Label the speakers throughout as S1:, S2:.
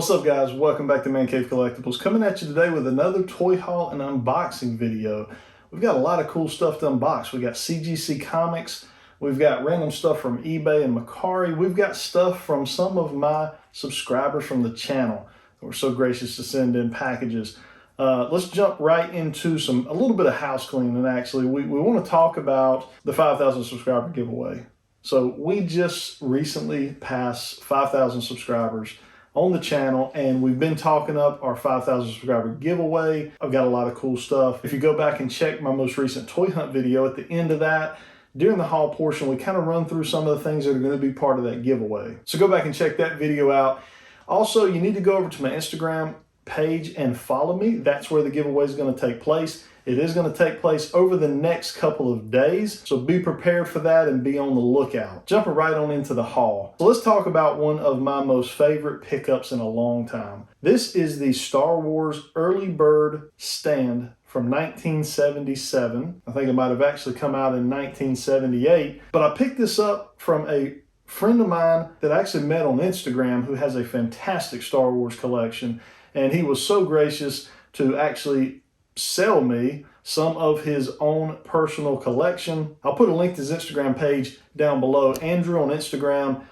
S1: What's up guys, welcome back to ManCave Collectibles. Coming at you today with another toy haul and unboxing video. We've got a lot of cool stuff to unbox. We got CGC Comics, we've got random stuff from eBay and Mercari, we've got stuff from some of my subscribers from the channel that were so gracious to send in packages. Let's jump right into a little bit of house cleaning actually. We want to talk about the 5,000 subscriber giveaway. So we just recently passed 5,000 subscribers on the channel, and we've been talking up our 5,000 subscriber giveaway. I've got a lot of cool stuff. If you go back and check my most recent toy hunt video, at the end of that, during the haul portion, we kind of run through some of the things that are going to be part of that giveaway. So go back and check that video out. Also, you need to go over to my Instagram page and follow me. That's where the giveaway is going to take place. It is going to take place over the next couple of days, so be prepared for that and be on the lookout. Jumping right on into the haul. So let's talk about one of my most favorite pickups in a long time. This is the Star Wars Early Bird stand from 1977. I think it might have actually come out in 1978, but I picked this up from a friend of mine that I actually met on Instagram who has a fantastic Star Wars collection, and he was so gracious to actually sell me some of his own personal collection. I'll put a link to his Instagram page down below. Andrew on Instagram,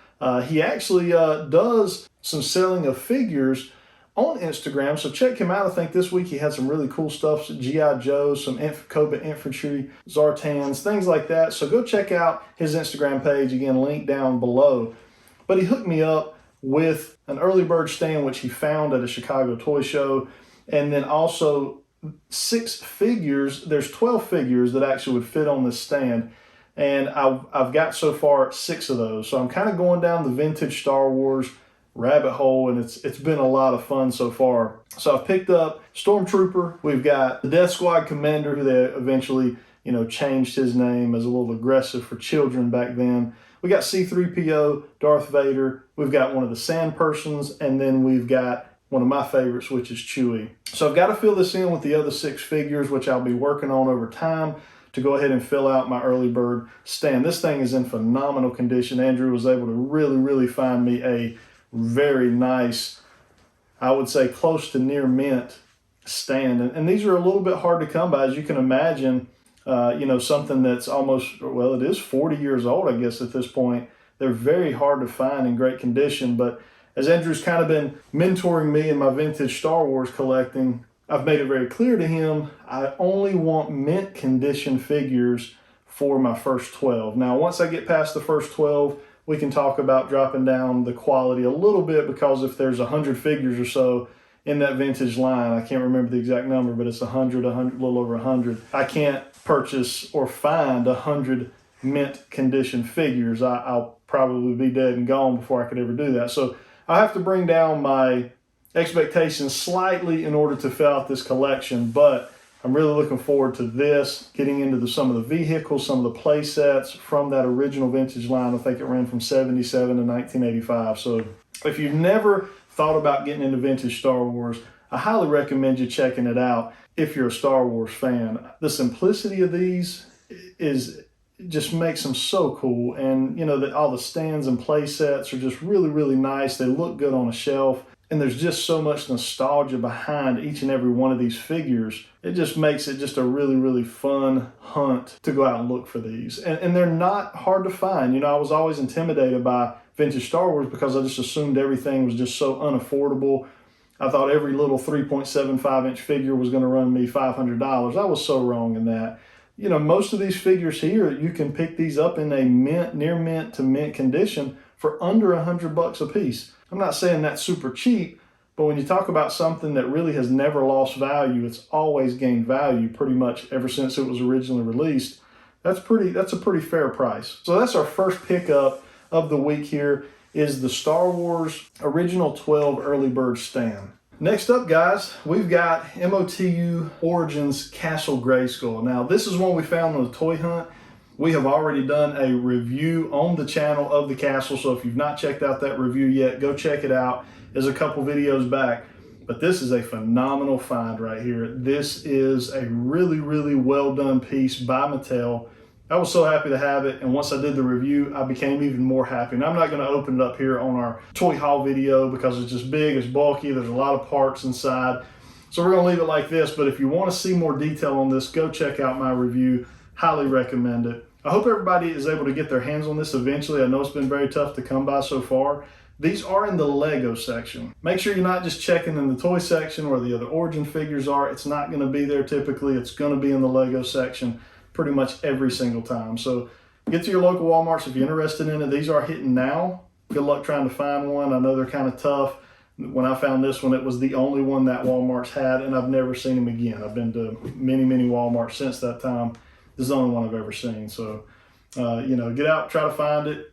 S1: he actually does some selling of figures on Instagram, so check him out. I think this week he had some really cool stuff, G.I. Joe, some Cobra Infantry, Zartans, things like that. So go check out his Instagram page, again, link down below. But he hooked me up with an early bird stand, which he found at a Chicago toy show, and then also 6 figures. There's 12 figures that actually would fit on this stand, and I've got so far 6 of those. So I'm kind of going down the vintage Star Wars rabbit hole, and it's been a lot of fun so far. So I've picked up Stormtrooper. We've got the Death Squad Commander, who they eventually, changed his name as a little aggressive for children back then. We got C-3PO, Darth Vader. We've got one of the Sand Persons, and then we've got one of my favorites, which is Chewie. So I've got to fill this in with the other 6 figures, which I'll be working on over time to go ahead and fill out my early bird stand. This thing is in phenomenal condition. Andrew was able to really find me a very nice, I would say close to near mint stand. And these are a little bit hard to come by, as you can imagine. Something that's almost, well, it is 40 years old, I guess, at this point. They're very hard to find in great condition, but as Andrew's kind of been mentoring me in my vintage Star Wars collecting, I've made it very clear to him I only want mint condition figures for my first 12. Now, once I get past the first 12, we can talk about dropping down the quality a little bit, because if there's 100 figures or so in that vintage line, I can't remember the exact number, but it's 100, a little over 100. I can't purchase or find 100 mint condition figures. I'll probably be dead and gone before I could ever do that. So I have to bring down my expectations slightly in order to fill out this collection, but I'm really looking forward to this, getting into some of the vehicles, some of the play sets from that original vintage line. I think it ran from 77 to 1985. So if you've never thought about getting into vintage Star Wars, I highly recommend you checking it out if you're a Star Wars fan. The simplicity of these just makes them so cool, and all the stands and play sets are just really nice. They look good on a shelf, and there's just so much nostalgia behind each and every one of these figures. It just makes it just a really fun hunt to go out and look for these, and they're not hard to find. I was always intimidated by vintage Star Wars because I just assumed everything was just so unaffordable. I thought every little 3.75 inch figure was going to run me $500. I was so wrong in that. Most of these figures here, you can pick these up in a near mint to mint condition for under $100 a piece. I'm not saying that's super cheap, but when you talk about something that really has never lost value, it's always gained value pretty much ever since it was originally released. That's a pretty fair price. So that's our first pickup of the week here, is the Star Wars Original 12 Early Bird stand. Next up, guys, we've got MOTU Origins Castle Grayskull. Now, this is one we found on the toy hunt. We have already done a review on the channel of the castle, so if you've not checked out that review yet, go check it out. There's a couple videos back, but this is a phenomenal find right here. This is a really well done piece by Mattel. I was so happy to have it, and once I did the review, I became even more happy. And I'm not going to open it up here on our toy haul video because it's just big, it's bulky, there's a lot of parts inside. So we're going to leave it like this, but if you want to see more detail on this, go check out my review. Highly recommend it. I hope everybody is able to get their hands on this eventually. I know it's been very tough to come by so far. These are in the Lego section. Make sure you're not just checking in the toy section where the other Origin figures are. It's not going to be there typically. It's going to be in the Lego section pretty much every single time. So get to your local Walmarts if you're interested in it. These are hitting now. Good luck trying to find one. I know they're kind of tough. When I found this one, it was the only one that Walmart's had, and I've never seen them again. I've been to many, many Walmarts since that time. This is the only one I've ever seen. So, you know, get out, try to find it.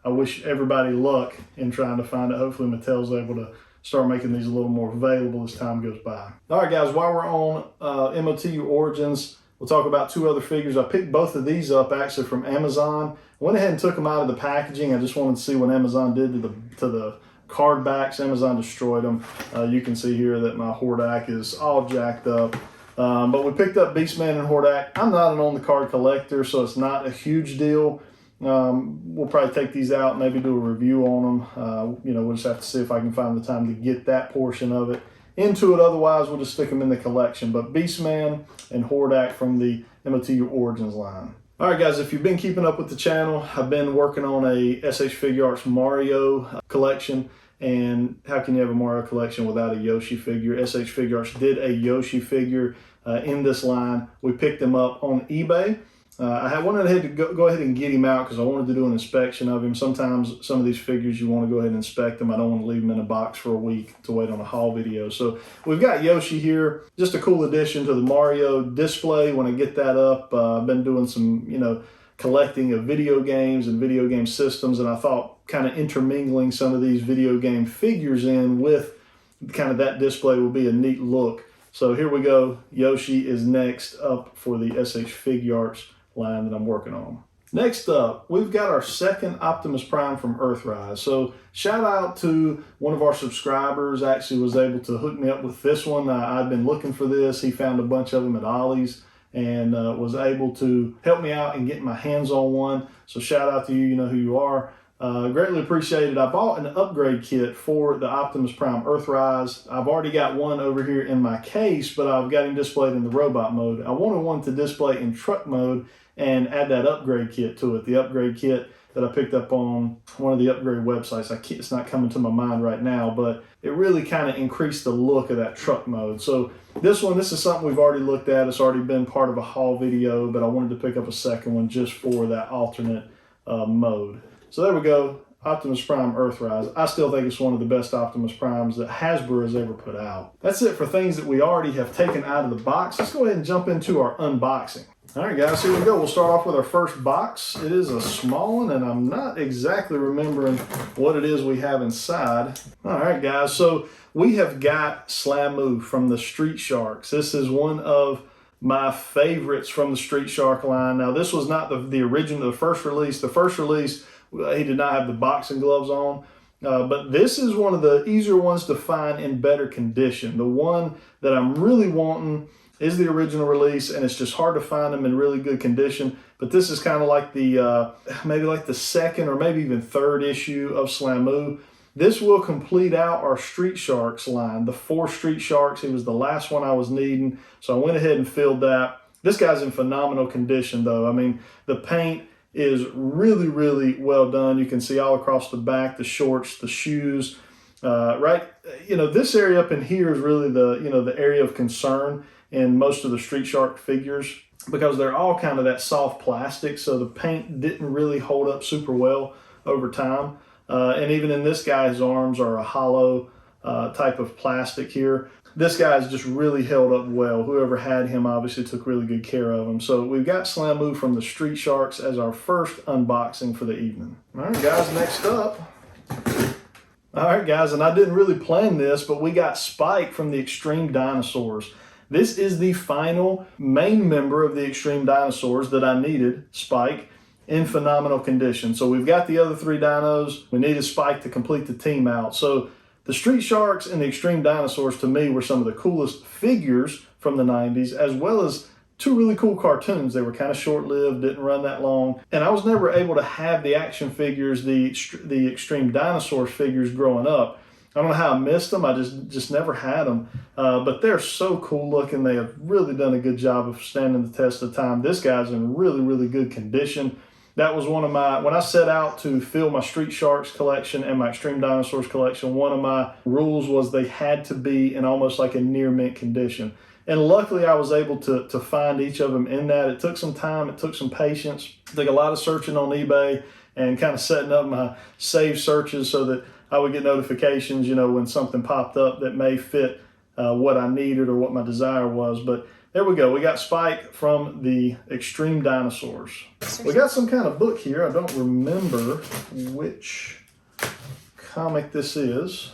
S1: I wish everybody luck in trying to find it. Hopefully Mattel's able to start making these a little more available as time goes by. All right, guys, while we're on MOTU Origins, we'll talk about two other figures. I picked both of these up actually from Amazon. I went ahead and took them out of the packaging. I just wanted to see what Amazon did to the card backs. Amazon destroyed them. You can see here that my Hordak is all jacked up. But we picked up Beastman and Hordak. I'm not an on-the-card collector, so it's not a huge deal. We'll probably take these out, maybe do a review on them. You know, we'll just have to see if I can find the time to get that portion of it into it. Otherwise, we'll just stick them in the collection. But Beastman and Hordak from the MOTU Origins line. All right, guys, if you've been keeping up with the channel, I've been working on a SH Figuarts Mario collection. And how can you have a Mario collection without a Yoshi figure? SH Figuarts did a Yoshi figure in this line. We picked them up on eBay. I wanted to go ahead and get him out because I wanted to do an inspection of him. Sometimes some of these figures you want to go ahead and inspect them. I don't want to leave them in a box for a week to wait on a haul video. So we've got Yoshi here. Just a cool addition to the Mario display. When I get that up, I've been doing some, you know, collecting of video games and video game systems, and I thought kind of intermingling some of these video game figures in with kind of that display will be a neat look. So here we go. Yoshi is next up for the SH Figuarts line that I'm working on. Next up, we've got our second Optimus Prime from Earthrise. So shout out to one of our subscribers, actually was able to hook me up with this one. I've been looking for this. He found a bunch of them at Ollie's and was able to help me out and get my hands on one. So shout out to you, you know who you are. Greatly appreciated. I bought an upgrade kit for the Optimus Prime Earthrise. I've already got one over here in my case, but I've got him displayed in the robot mode. I wanted one to display in truck mode and add that upgrade kit to it. The upgrade kit that I picked up on one of the upgrade websites. It's not coming to my mind right now, but it really kind of increased the look of that truck mode. So this is something we've already looked at. It's already been part of a haul video, but I wanted to pick up a second one just for that alternate mode. So there we go, Optimus Prime Earthrise. I still think it's one of the best Optimus Primes that Hasbro has ever put out. That's it for things that we already have taken out of the box. Let's go ahead and jump into our unboxing. All right, guys, here we go. We'll start off with our first box. It is a small one, and I'm not exactly remembering what it is we have inside. All right, guys, so we have got Slamoo from the Street Sharks. This is one of my favorites from the Street Shark line. Now, this was not the original, the first release. The first release, he did not have the boxing gloves on, but this is one of the easier ones to find in better condition. The one that I'm really wanting is the original release, and it's just hard to find them in really good condition. But this is kind of like the, maybe like the second or maybe even third issue of Slamoo. This will complete out our Street Sharks line, the 4 Street Sharks. It was the last one I was needing, so I went ahead and filled that. This guy's in phenomenal condition, though. I mean, the paint is really, really well done. You can see all across the back, the shorts, the shoes, right? You know, this area up in here is really the, you know, the area of concern in most of the Street Shark figures because they're all kind of that soft plastic, so the paint didn't really hold up super well over time. And even in this guy's arms are a hollow type of plastic here. This guy's just really held up well. Whoever had him obviously took really good care of him. So we've got Slamoo from the Street Sharks as our first unboxing for the evening. All right, guys, next up. All right, guys, and I didn't really plan this, but we got Spike from the Extreme Dinosaurs. This is the final main member of the Extreme Dinosaurs that I needed, Spike, in phenomenal condition. So we've got the other 3 dinos. We needed Spike to complete the team out. So the Street Sharks and the Extreme Dinosaurs, to me, were some of the coolest figures from the 90s, as well as two really cool cartoons. They were kind of short-lived, didn't run that long, and I was never able to have the action figures, the Extreme Dinosaurs figures growing up. I don't know how I missed them. I just never had them, but they're so cool looking. They have really done a good job of standing the test of time. This guy's in really, really good condition. That was one of my, when I set out to fill my Street Sharks collection and my Extreme Dinosaurs collection, one of my rules was they had to be in almost like a near mint condition. And luckily I was able to find each of them in that. It took some time, it took some patience. It took a lot of searching on eBay and kind of setting up my save searches so that I would get notifications, you know, when something popped up that may fit what I needed or what my desire was. But there we go. We got Spike from the Extreme Dinosaurs. We got some kind of book here. I don't remember which comic this is.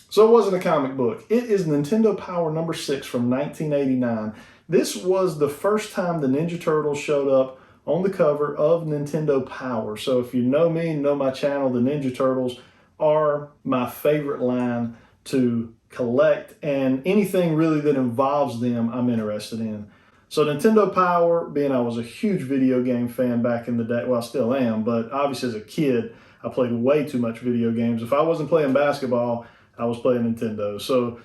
S1: So it wasn't a comic book. It is Nintendo Power number 6 from 1989. This was the first time the Ninja Turtles showed up on the cover of Nintendo Power. So if you know me, know my channel, the Ninja Turtles are my favorite line to collect, and anything really that involves them I'm interested in. So Nintendo Power, being I was a huge video game fan back in the day, well I still am, but obviously as a kid I played way too much video games. If I wasn't playing basketball, I was playing Nintendo. So,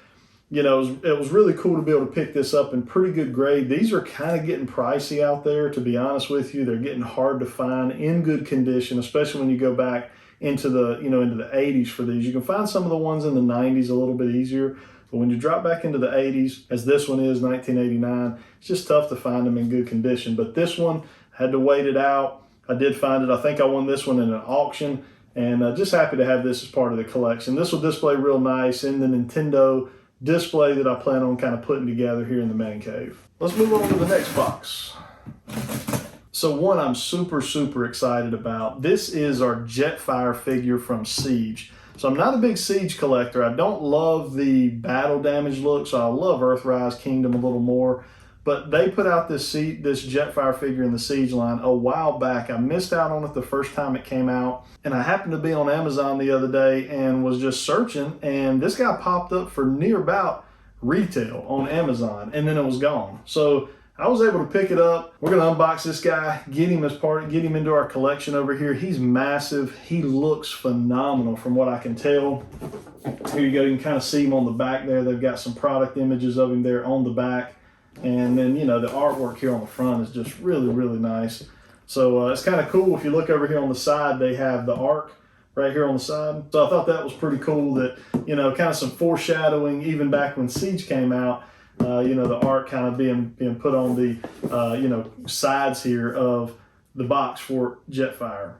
S1: you know, it was really cool to be able to pick this up in pretty good grade. These are kind of getting pricey out there, to be honest with you. They're getting hard to find in good condition, especially when you go back into the, you know, into the 80s for these. You can find some of the ones in the 90s a little bit easier, but when you drop back into the 80s, as this one is, 1989, it's just tough to find them in good condition. But this one, had to wait it out. I did find it. I think I won this one in an auction, and just happy to have this as part of the collection. This will display real nice in the Nintendo display that I plan on kind of putting together here in the man cave. Let's move on to the next box. So one I'm super, super excited about. This is our Jetfire figure from Siege. So I'm not a big Siege collector. I don't love the battle damage look, so I love Earthrise Kingdom a little more. But they put out this Jetfire figure in the Siege line a while back. I missed out on it the first time it came out, and I happened to be on Amazon the other day and was just searching, and this guy popped up for near about retail on Amazon, and then it was gone. So I was able to pick it up. We're gonna unbox this guy, get him into our collection over here. He's massive. He looks phenomenal from what I can tell. Here you go, you can kind of see him on the back there. They've got some product images of him there on the back. And then, you know, the artwork here on the front is just really, really nice. So it's kind of cool. If you look over here on the side, they have the arc right here on the side. So I thought that was pretty cool that, you know, kind of some foreshadowing even back when Siege came out. You know, the art kind of being put on the, you know, sides here of the box for Jetfire.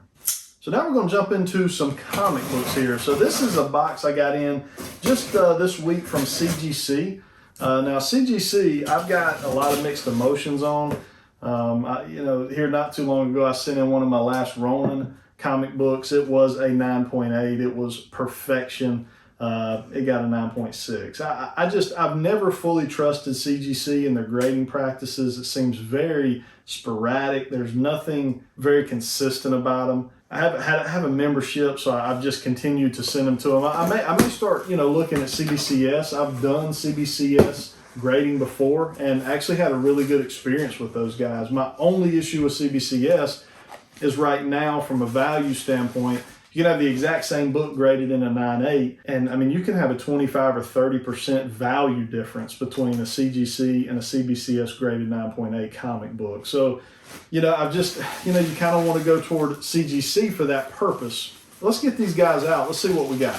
S1: So now we're going to jump into some comic books here. So this is a box I got in just this week from CGC. Now CGC, I've got a lot of mixed emotions on. You know, here not too long ago, I sent in one of my last Ronin comic books. It was a 9.8. It was perfection. It got a 9.6. I've never fully trusted CGC and their grading practices. It seems very sporadic. There's nothing very consistent about them. I have a membership, so I've just continued to send them to them. I may start, you know, looking at CBCS. I've done CBCS grading before and actually had a really good experience with those guys. My only issue with CBCS is right now, from a value standpoint, you can have the exact same book graded in a 9.8, and I mean, you can have a 25 or 30% value difference between a CGC and a CBCS graded 9.8 comic book. So, you know, I've just, you know, you kind of want to go toward CGC for that purpose. Let's get these guys out. Let's see what we got.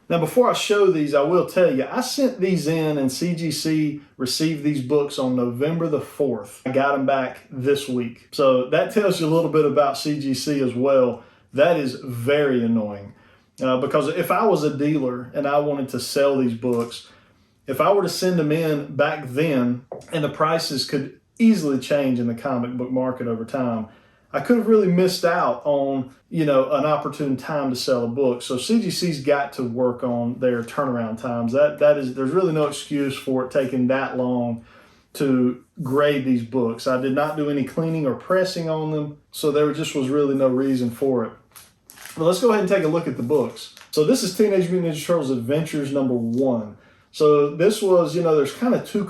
S1: Now, before I show these, I will tell you, I sent these in and CGC received these books on November the 4th. I got them back this week. So that tells you a little bit about CGC as well. That is very annoying because if I was a dealer and I wanted to sell these books, if I were to send them in back then, and the prices could easily change in the comic book market over time, I could have really missed out on, you know, an opportune time to sell a book. So CGC's got to work on their turnaround times. There's really no excuse for it taking that long to grade these books. I did not do any cleaning or pressing on them, so there just was really no reason for it. But let's go ahead and take a look at the books. So this is Teenage Mutant Ninja Turtles Adventures number 1. So this was, you know, there's kind of two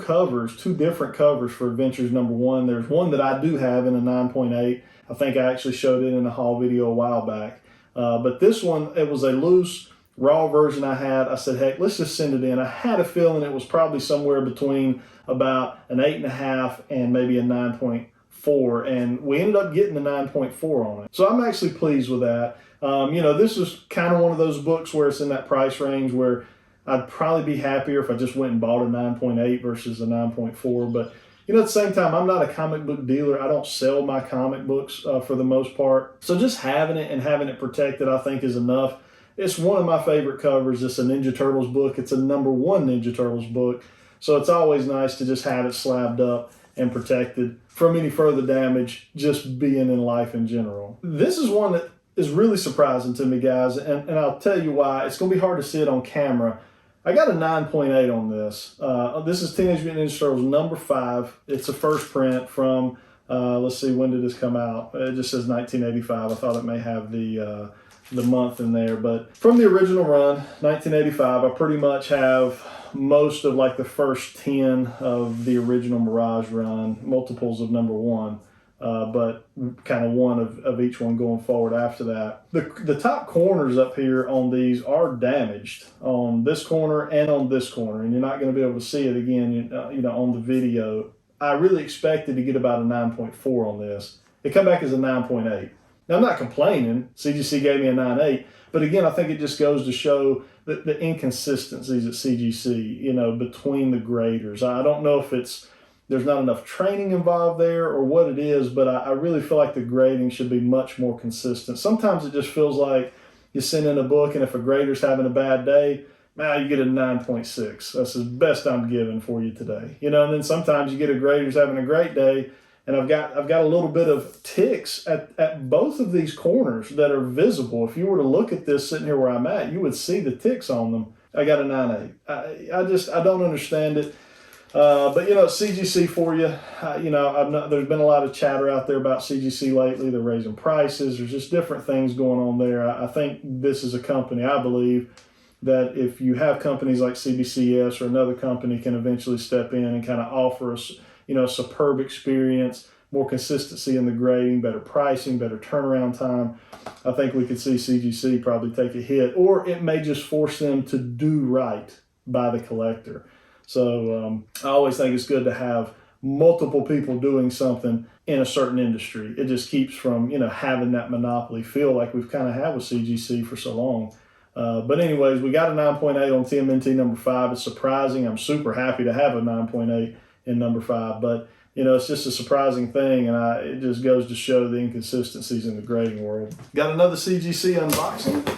S1: different covers for Adventures #1. There's one that I do have in a 9.8. I think I actually showed it in a haul video a while back. But this one, it was a loose, raw version I had. I said, heck, let's just send it in. I had a feeling it was probably somewhere between about an 8.5 and maybe a 9.4. And we ended up getting the 9.4 on it. So I'm actually pleased with that. You know, this is kind of one of those books where it's in that price range where I'd probably be happier if I just went and bought a 9.8 versus a 9.4. But, you know, at the same time, I'm not a comic book dealer. I don't sell my comic books for the most part. So just having it and having it protected, I think, is enough. It's one of my favorite covers. It's a Ninja Turtles book. It's a #1 Ninja Turtles book. So it's always nice to just have it slabbed up and protected from any further damage, just being in life in general. This is one that is really surprising to me, guys, and I'll tell you why. It's going to be hard to see it on camera. I got a 9.8 on this. This is Teenage Mutant Ninja Turtles #5. It's a first print from, let's see, when did this come out? It just says 1985. I thought it may have the month in there. But from the original run, 1985, I pretty much have most of like the first 10 of the original Mirage run, multiples of #1. But kind of one of each one going forward after that. The top corners up here on these are damaged on this corner and on this corner, and you're not going to be able to see it again, you know, on the video. I really expected to get about a 9.4 on this. It come back as a 9.8. Now, I'm not complaining. CGC gave me a 9.8, but again, I think it just goes to show the inconsistencies at CGC, you know, between the graders. I don't know if there's not enough training involved there or what it is, but I really feel like the grading should be much more consistent. Sometimes it just feels like you send in a book, and if a grader's having a bad day, you get a 9.6. That's the best I'm giving for you today. You know, and then sometimes you get a grader's having a great day, and I've got a little bit of ticks at both of these corners that are visible. If you were to look at this sitting here where I'm at, you would see the ticks on them. I got a 9.8. I don't understand it. But, you know, CGC for you. You know, there's been a lot of chatter out there about CGC lately. They're raising prices. There's just different things going on there. I think this is a company, I believe, that if you have companies like CBCS or another company can eventually step in and kind of offer us, you know, a superb experience, more consistency in the grading, better pricing, better turnaround time, I think we could see CGC probably take a hit, or it may just force them to do right by the collector. So I always think it's good to have multiple people doing something in a certain industry. It just keeps from, you know, having that monopoly feel like we've kind of had with CGC for so long. But anyways, we got a 9.8 on TMNT #5. It's surprising. I'm super happy to have a 9.8 in #5, but you know, it's just a surprising thing, and it just goes to show the inconsistencies in the grading world. Got another CGC unboxing.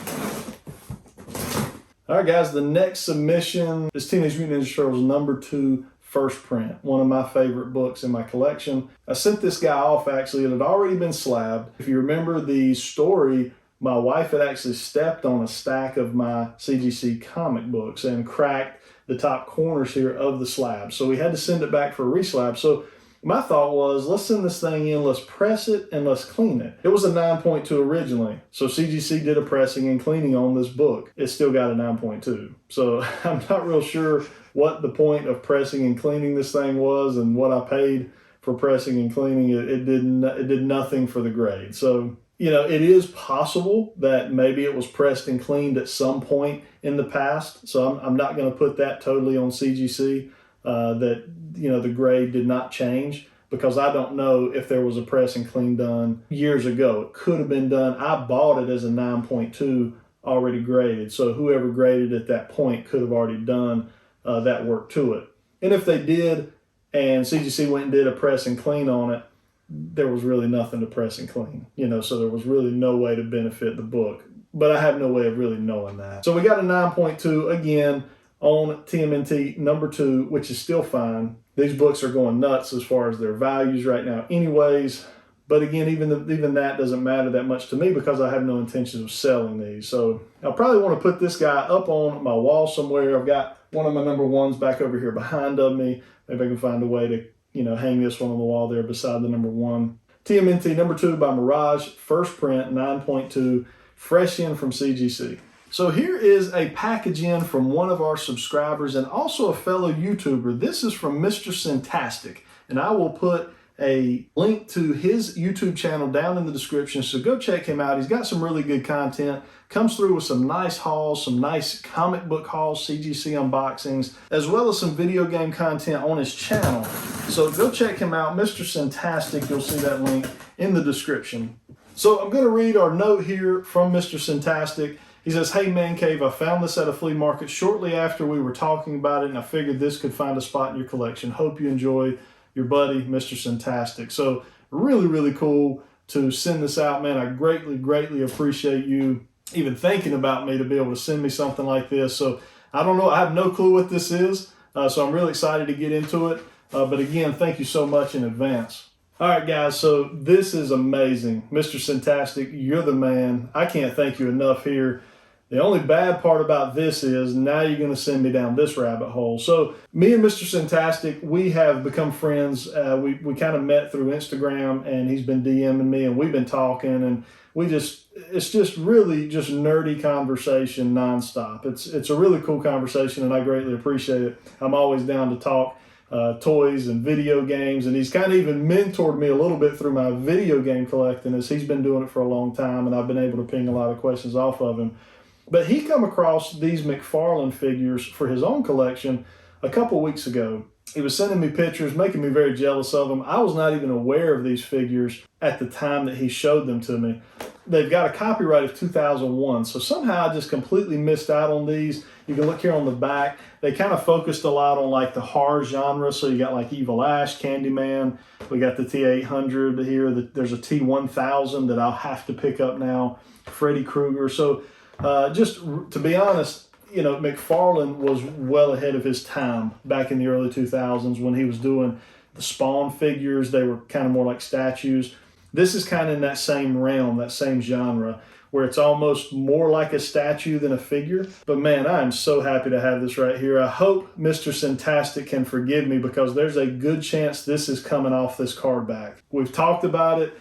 S1: All right, guys, the next submission is Teenage Mutant Ninja Turtles #2 first print, one of my favorite books in my collection. I sent this guy off, actually. It had already been slabbed. If you remember the story, my wife had actually stepped on a stack of my CGC comic books and cracked the top corners here of the slab. So we had to send it back for a reslab. So my thought was, let's send this thing in, let's press it, and let's clean it. It was a 9.2 originally, so CGC did a pressing and cleaning on this book. It still got a 9.2. So I'm not real sure what the point of pressing and cleaning this thing was and what I paid for pressing and cleaning. It did nothing for the grade. So, you know, it is possible that maybe it was pressed and cleaned at some point in the past. So I'm not going to put that totally on CGC. That, you know, the grade did not change, because I don't know if there was a press and clean done years ago. It could have been done. I bought it as a 9.2 already graded, so whoever graded at that point could have already done that work to it. And if they did, and CGC went and did a press and clean on it, there was really nothing to press and clean, you know, so there was really no way to benefit the book. But I have no way of really knowing that. So we got a 9.2 again on TMNT #2, which is still fine. These books are going nuts as far as their values right now anyways. But again, even that doesn't matter that much to me, because I have no intentions of selling these. So I'll probably want to put this guy up on my wall somewhere. I've got one of my #1s back over here behind of me. Maybe I can find a way to, you know, hang this one on the wall there beside the #1. TMNT #2 by Mirage, first print, 9.2, fresh in from CGC. So here is a package in from one of our subscribers and also a fellow YouTuber. This is from Mr. Syntastic, and I will put a link to his YouTube channel down in the description, so go check him out. He's got some really good content, comes through with some nice hauls, some nice comic book hauls, CGC unboxings, as well as some video game content on his channel. So go check him out, Mr. Syntastic. You'll see that link in the description. So I'm going to read our note here from Mr. Syntastic. He says, "Hey ManCave, I found this at a flea market shortly after we were talking about it, and I figured this could find a spot in your collection. Hope you enjoy. Your buddy, Mr. Syntastic." So really, really cool to send this out, man. I greatly appreciate you even thinking about me to be able to send me something like this. So I don't know, I have no clue what this is. So I'm really excited to get into it. But again, thank you so much in advance. All right, guys, so this is amazing. Mr. Syntastic, you're the man. I can't thank you enough here. The only bad part about this is now you're going to send me down this rabbit hole. So me and Mr. Syntastic, we have become friends. We kind of met through Instagram, and he's been DMing me, and we've been talking, and it's just really just nerdy conversation nonstop. It's a really cool conversation, and I greatly appreciate it. I'm always down to talk toys and video games, and he's kind of even mentored me a little bit through my video game collecting, as he's been doing it for a long time, and I've been able to ping a lot of questions off of him. But he come across these McFarlane figures for his own collection a couple weeks ago. He was sending me pictures, making me very jealous of them. I was not even aware of these figures at the time that he showed them to me. They've got a copyright of 2001, so somehow I just completely missed out on these. You can look here on the back. They kind of focused a lot on like the horror genre, so you got like Evil Ash, Candyman. We got the T800 here. There's a T1000 that I'll have to pick up now, Freddy Krueger. So just to be honest, you know, McFarlane was well ahead of his time back in the early 2000s when he was doing the Spawn figures. They were kind of more like statues. This is kind of in that same realm, that same genre, where it's almost more like a statue than a figure. But man, I am so happy to have this right here. I hope Mr. Syntastic can forgive me, because there's a good chance this is coming off this card back. We've talked about it.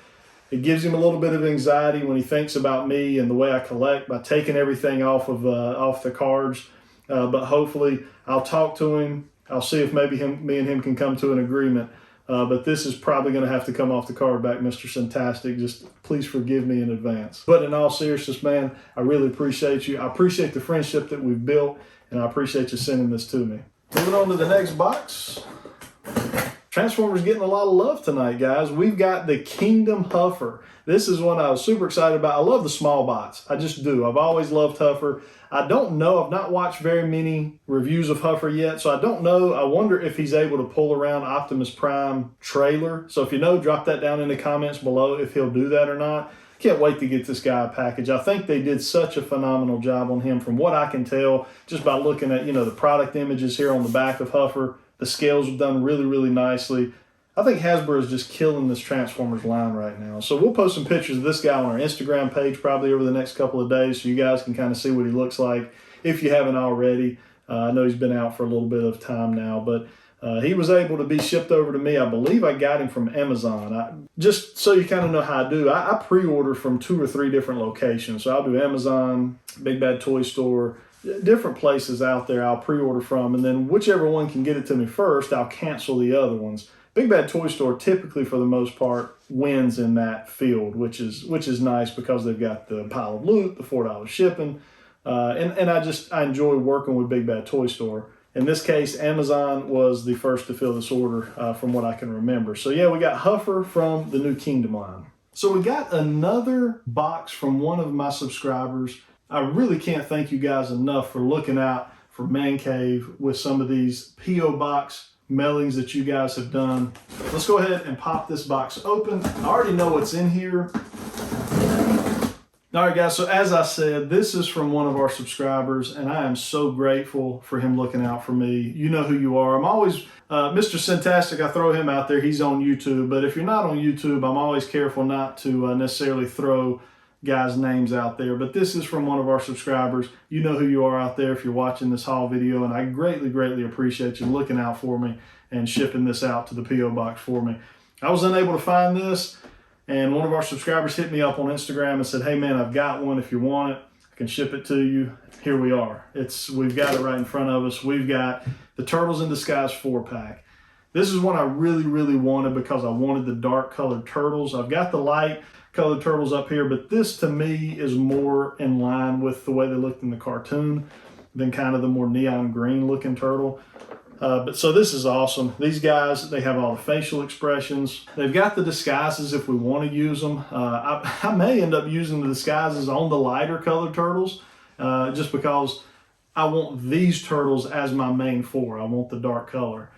S1: It gives him a little bit of anxiety when he thinks about me and the way I collect by taking everything off the cards. But hopefully I'll talk to him. I'll see if maybe me and him can come to an agreement. But this is probably going to have to come off the card back, Mr. Syntastic. Just please forgive me in advance. But in all seriousness, man, I really appreciate you. I appreciate the friendship that we've built, and I appreciate you sending this to me. Moving on to the next box. Transformers getting a lot of love tonight, guys. We've got the Kingdom Huffer. This is one I was super excited about. I love the small bots. I just do. I've always loved Huffer. I don't know. I've not watched very many reviews of Huffer yet, so I don't know. I wonder if he's able to pull around Optimus Prime trailer. So if you know, drop that down in the comments below if he'll do that or not. Can't wait to get this guy a package. I think they did such a phenomenal job on him from what I can tell, just by looking at, you know, the product images here on the back of Huffer. The scales are done really nicely. I think Hasbro is just killing this Transformers line right now. So we'll post some pictures of this guy on our Instagram page probably over the next couple of days, so you guys can kind of see what he looks like if you haven't already. I know he's been out for a little bit of time now, but he was able to be shipped over to me. I believe I got him from Amazon. Just so you kind of know how I do, I pre-order from 2 or 3 different locations. So I'll do Amazon, Big Bad Toy Store, different places out there I'll pre-order from, and then whichever one can get it to me first, I'll cancel the other ones. Big Bad Toy Store typically, for the most part, wins in that field, which is nice because they've got the pile of loot, the $4 shipping, and I enjoy working with Big Bad Toy Store. In this case, Amazon was the first to fill this order from what I can remember. So yeah, we got Huffer from the new Kingdom line. So we got another box from one of my subscribers. I really can't thank you guys enough for looking out for ManCave with some of these P.O. Box mailings that you guys have done. Let's go ahead and pop this box open. I already know what's in here. All right, guys, so as I said, this is from one of our subscribers, and I am so grateful for him looking out for me. You know who you are. I'm always, Mr. Syntastic, I throw him out there. He's on YouTube, but if you're not on YouTube, I'm always careful not to necessarily throw guys' names out there. But this is from one of our subscribers. You know who you are out there if you're watching this haul video, and I greatly appreciate you looking out for me and shipping this out to the P.O. Box for me. I was unable to find this, and one of our subscribers hit me up on Instagram and said, hey man, I've got one if you want it. I can ship it to you. Here we are. We've got it right in front of us. We've got the Turtles in Disguise 4-pack. This is one I really, really wanted because I wanted the dark colored turtles. I've got the light colored turtles up here, but this to me is more in line with the way they looked in the cartoon than kind of the more neon green looking turtle. So this is awesome. These guys, they have all the facial expressions. They've got the disguises if we want to use them. I may end up using the disguises on the lighter colored turtles just because I want these turtles as my main four. I want the dark color.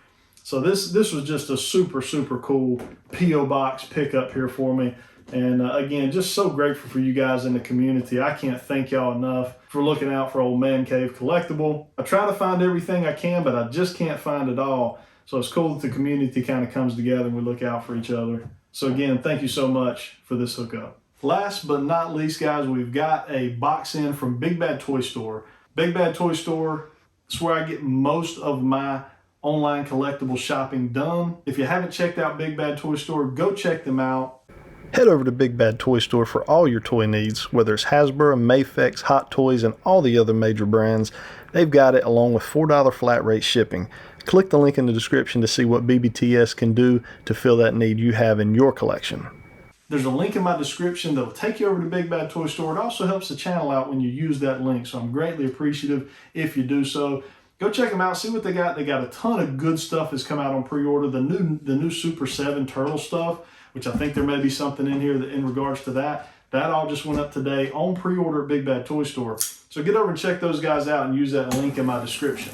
S1: So this was just a super, super cool P.O. box pickup here for me. And again, just so grateful for you guys in the community. I can't thank y'all enough for looking out for old ManCave Collectible. I try to find everything I can, but I just can't find it all. So it's cool that the community kind of comes together and we look out for each other. So again, thank you so much for this hookup. Last but not least, guys, we've got a box in from Big Bad Toy Store. Big Bad Toy Store is where I get most of my online collectible shopping done. If you haven't checked out Big Bad Toy Store, go check them out. Head over to Big Bad Toy Store for all your toy needs, whether it's Hasbro, Mafex, Hot Toys, and all the other major brands. They've got it along with $4 flat rate shipping. Click the link in the description to see what BBTS can do to fill that need you have in your collection. There's a link in my description that'll take you over to Big Bad Toy Store. It also helps the channel out when you use that link, so I'm greatly appreciative if you do so. Go check them out, see what they got. They got a ton of good stuff that's come out on pre-order. The new Super 7 Turtle stuff, which I think there may be something in here that in regards to that. That all just went up today on pre-order at Big Bad Toy Store. So get over and check those guys out and use that link in my description.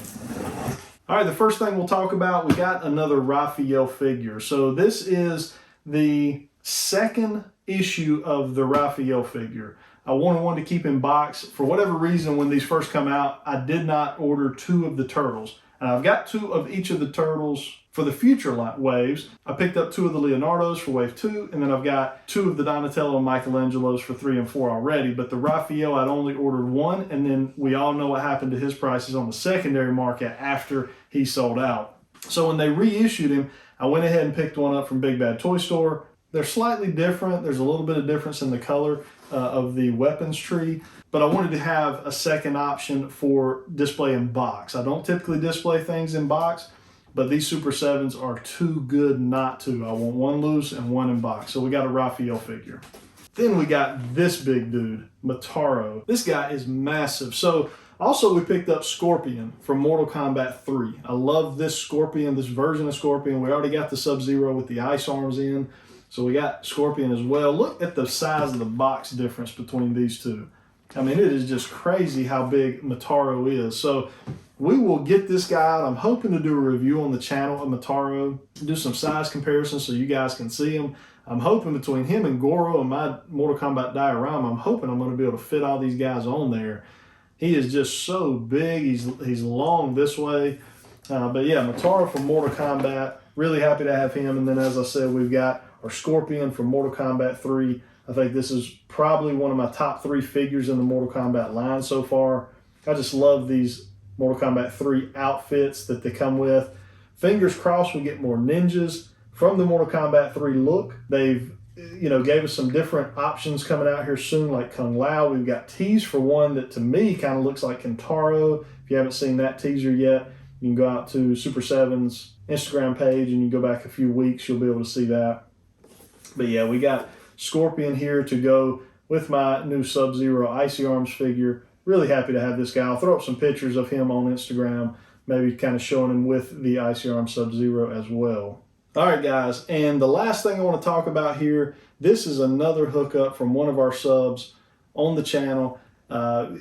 S1: All right, the first thing we'll talk about, we got another Raphael figure. So this is the second issue of the Raphael figure. I wanted one to keep in box. For whatever reason, when these first come out, I did not order 2 of the turtles. And I've got 2 of each of the turtles for the future waves. I picked up 2 of the Leonardos for wave 2, and then I've got 2 of the Donatello and Michelangelos for 3 and 4 already. But the Raphael, I'd only ordered 1, and then we all know what happened to his prices on the secondary market after he sold out. So when they reissued him, I went ahead and picked one up from Big Bad Toy Store. They're slightly different. There's a little bit of difference in the color of the weapons tree, but I wanted to have a second option for display in box. I don't typically display things in box, but these Super 7s are too good not to. I want one loose and one in box. So we got a Raphael figure. Then we got this big dude, MOTU. This guy is massive. So also we picked up Scorpion from Mortal Kombat 3. I love this Scorpion, this version of Scorpion. We already got the Sub-Zero with the ice arms in. So we got Scorpion as well. Look at the size of the box difference between these two. I mean, it is just crazy how big MOTU is. So we will get this guy out. I'm hoping to do a review on the channel of MOTU, do some size comparisons so you guys can see him. I'm hoping between him and Goro and my Mortal Kombat diorama, I'm hoping I'm going to be able to fit all these guys on there. He is just so big. He's long this way. But yeah, MOTU from Mortal Kombat. Really happy to have him. And then, as I said, we've got our Scorpion from Mortal Kombat 3. I think this is probably one of my top 3 figures in the Mortal Kombat line so far. I just love these Mortal Kombat 3 outfits that they come with. Fingers crossed we get more ninjas from the Mortal Kombat 3 look. They've, gave us some different options coming out here soon, like Kung Lao. We've got teas for one that to me kind of looks like Kentaro. If you haven't seen that teaser yet, you can go out to Super 7's Instagram page and you go back a few weeks, you'll be able to see that. But yeah, we got Scorpion here to go with my new Sub-Zero Icy Arms figure. Really happy to have this guy. I'll throw up some pictures of him on Instagram, maybe kind of showing him with the Icy Arms Sub-Zero as well. All right, guys, and the last thing I want to talk about here, this is another hookup from one of our subs on the channel.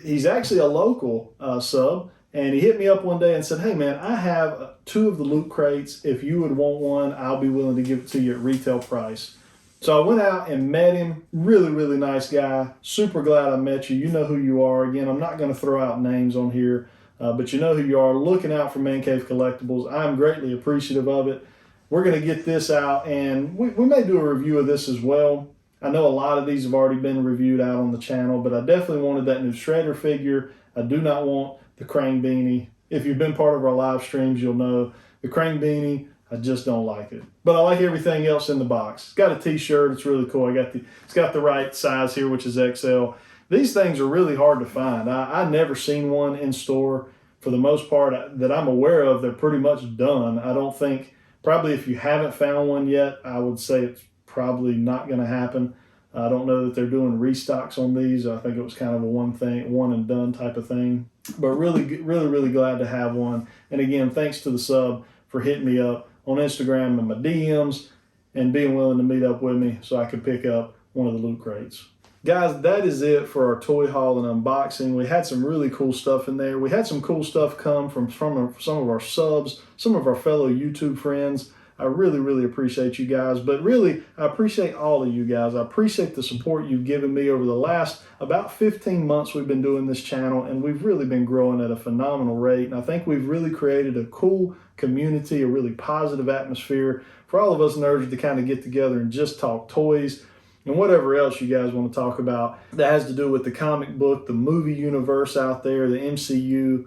S1: He's actually a local sub, and he hit me up one day and said, hey, man, I have 2 of the loot crates. If you would want one, I'll be willing to give it to you at retail price. So I went out and met him. Really, really nice guy. Super glad I met you. You know who you are. Again, I'm not going to throw out names on here, but you know who you are. Looking out for ManCave Collectibles. I'm greatly appreciative of it. We're going to get this out, and we may do a review of this as well. I know a lot of these have already been reviewed out on the channel, but I definitely wanted that new Shredder figure. I do not want the Crane Beanie. If you've been part of our live streams, you'll know the Crane Beanie, I just don't like it. But I like everything else in the box. It's got a t-shirt. It's really cool. It's got the right size here, which is XL. These things are really hard to find. I never seen one in store. For the most part that I'm aware of, they're pretty much done. I don't think, probably if you haven't found one yet, I would say it's probably not going to happen. I don't know that they're doing restocks on these. I think it was kind of a one and done type of thing. But really glad to have one. And again, thanks to the sub for hitting me up on Instagram and my DMs and being willing to meet up with me so I could pick up one of the loot crates. Guys, that is it for our toy haul and unboxing. We had some really cool stuff in there. We had some cool stuff come from some of our subs, some of our fellow YouTube friends. I really appreciate you guys, but really, I appreciate all of you guys. I appreciate the support you've given me over the last about 15 months we've been doing this channel, and we've really been growing at a phenomenal rate. And I think we've really created a cool community, a really positive atmosphere for all of us nerds to kind of get together and just talk toys and whatever else you guys want to talk about that has to do with the comic book, the movie universe out there, the MCU.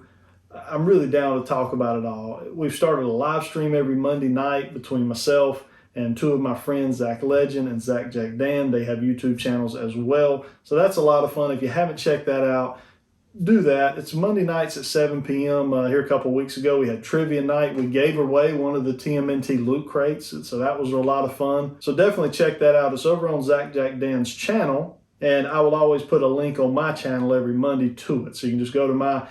S1: I'm really down to talk about it all. We've started a live stream every Monday night between myself and two of my friends, Zach Legend and Zach Jack Dan. They have YouTube channels as well. So that's a lot of fun. If you haven't checked that out, do that. It's Monday nights at 7 p.m. Here a couple weeks ago, we had trivia night. We gave away one of the TMNT loot crates, so that was a lot of fun. So definitely check that out. It's over on Zach Jack Dan's channel, and I will always put a link on my channel every Monday to it. So you can just go to my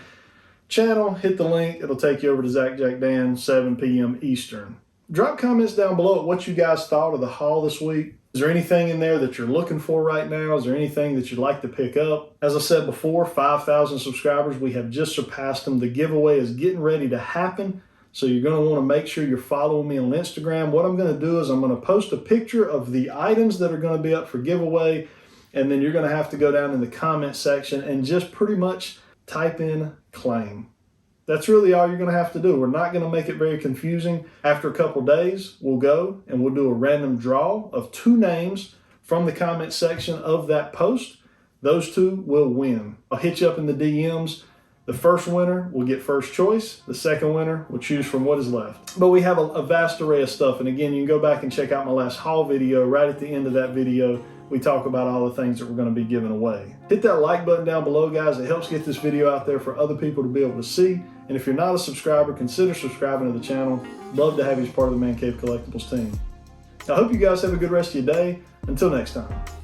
S1: channel, hit the link. It'll take you over to Zach Jack Dan, 7 p.m. Eastern. Drop comments down below at what you guys thought of the haul this week. Is there anything in there that you're looking for right now? Is there anything that you'd like to pick up? As I said before, 5,000 subscribers. We have just surpassed them. The giveaway is getting ready to happen. So you're going to want to make sure you're following me on Instagram. What I'm going to do is I'm going to post a picture of the items that are going to be up for giveaway. And then you're going to have to go down in the comment section and just pretty much type in claim. That's really all you're going to have to do. We're not going to make it very confusing. After a couple days, we'll go and we'll do a random draw of 2 names from the comment section of that post. Those 2 will win. I'll hit you up in the DMs. The first winner will get first choice. The second winner will choose from what is left. But we have a vast array of stuff. And again, you can go back and check out my last haul video. Right at the end of that video, we talk about all the things that we're going to be giving away. Hit that like button down below, guys. It helps get this video out there for other people to be able to see. And if you're not a subscriber, consider subscribing to the channel. Love to have you as part of the ManCave Collectibles team. I hope you guys have a good rest of your day. Until next time.